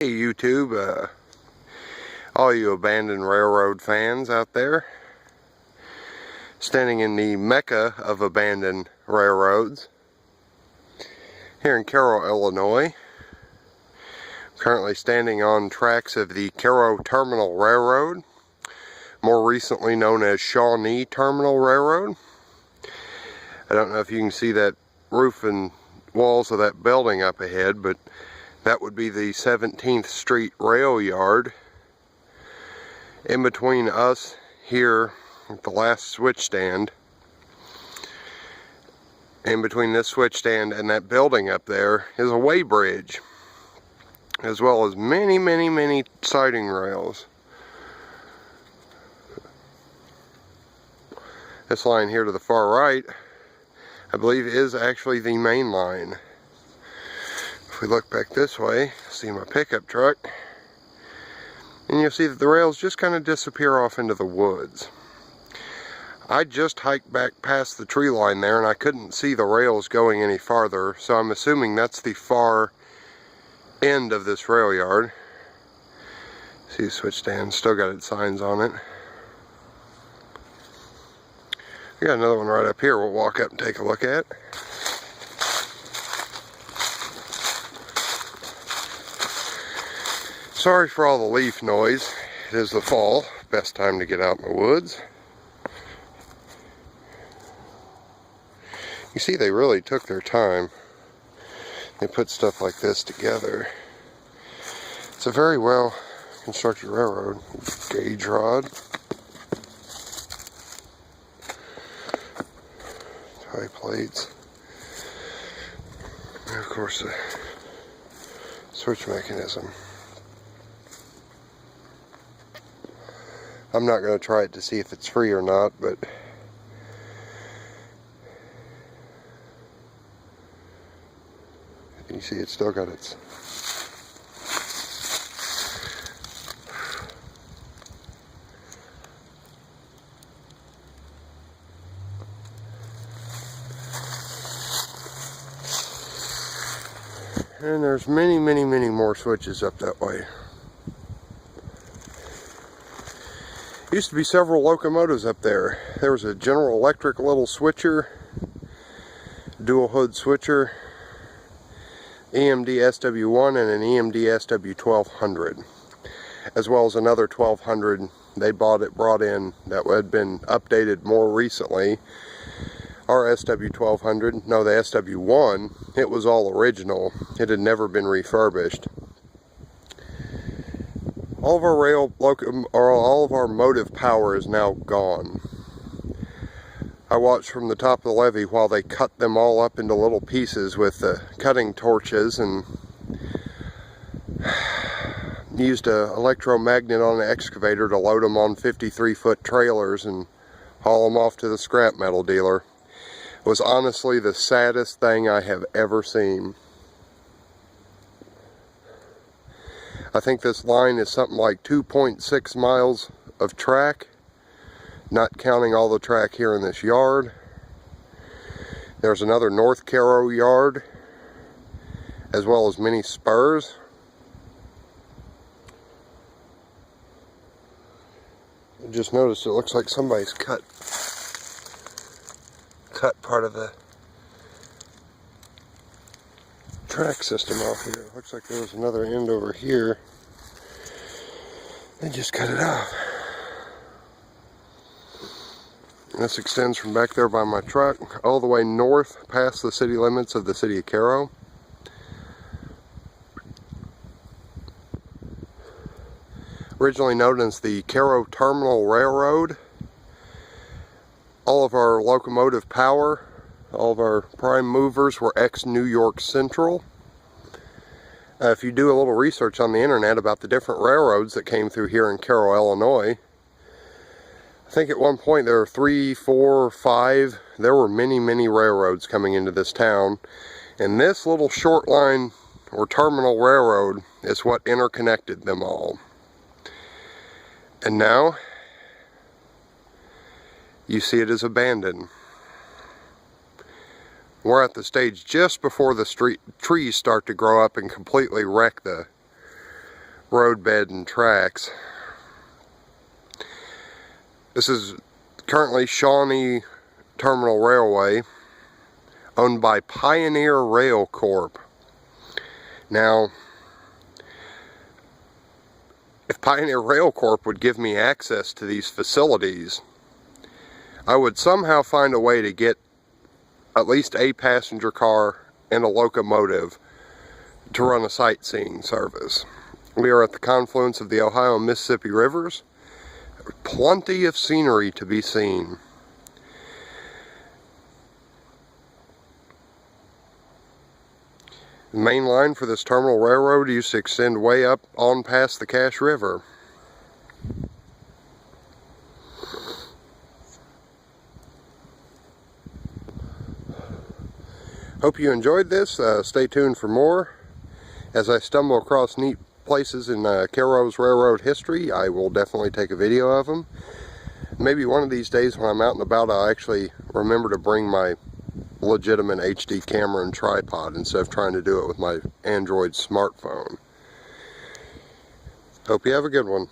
Hey YouTube, all you abandoned railroad fans out there, standing in the mecca of abandoned railroads here in Cairo, Illinois. Currently standing on tracks of the Cairo Terminal Railroad, more recently known as Shawnee Terminal Railroad. I don't know if you can see that roof and walls of that building up ahead, but that would be the 17th Street Rail Yard. In between us here at the last switch stand, in between this switch stand and that building up there, is a way bridge, as well as many siding rails. This line here to the far right, I believe, is actually the main line. If we look back this way, see my pickup truck, and you'll see that the rails just kind of disappear off into the woods. I just hiked back past the tree line there and I couldn't see the rails going any farther, so I'm assuming that's the far end of this rail yard. See the switch stand, still got its signs on it. We got another one right up here we'll walk up and take a look at. Sorry for all the leaf noise. It is the fall, best time to get out in the woods. You see, they really took their time. They put stuff like this together. It's a very well constructed railroad. Gauge rod. Tie plates, and of course the switch mechanism. I'm not going to try it to see if it's free or not, but you see it's still got its and there's many more switches up that way. Used to be several locomotives up there. There was a General Electric little switcher, dual hood switcher, EMD SW1 and an EMD SW1200, as well as another 1200 they brought in that had been updated more recently. Our SW1200, no, the SW1, it was all original. It had never been refurbished. All of our motive power is now gone. I watched from the top of the levee while they cut them all up into little pieces with the cutting torches and used an electromagnet on an excavator to load them on 53-foot trailers and haul them off to the scrap metal dealer. It was honestly the saddest thing I have ever seen. I think this line is something like 2.6 miles of track, not counting all the track here in this yard. There's another North Cairo yard, as well as many spurs. I just noticed it looks like somebody's cut part of the track system off here. Looks like there was another end over here. They just cut it off. And this extends from back there by my truck all the way north past the city limits of the city of Cairo. Originally known as the Cairo Terminal Railroad. All of our locomotive power, all of our prime movers were ex-New York Central. If you do a little research on the internet about the different railroads that came through here in Cairo, Illinois, I think at one point there were 3, 4, 5, there were many railroads coming into this town. And this little short line or terminal railroad is what interconnected them all. And now, you see it as abandoned. We're at the stage just before the trees start to grow up and completely wreck the roadbed and tracks. This is currently Shawnee Terminal Railway, owned by Pioneer Rail Corp. Now, if Pioneer Rail Corp would give me access to these facilities, I would somehow find a way to get at least a passenger car and a locomotive to run a sightseeing service. We are at the confluence of the Ohio and Mississippi rivers. Plenty of scenery to be seen. The main line for this terminal railroad used to extend way up on past the Cache River. Hope you enjoyed this. Stay tuned for more. As I stumble across neat places in Cairo's railroad history, I will definitely take a video of them. Maybe one of these days when I'm out and about, I'll actually remember to bring my legitimate HD camera and tripod instead of trying to do it with my Android smartphone. Hope you have a good one.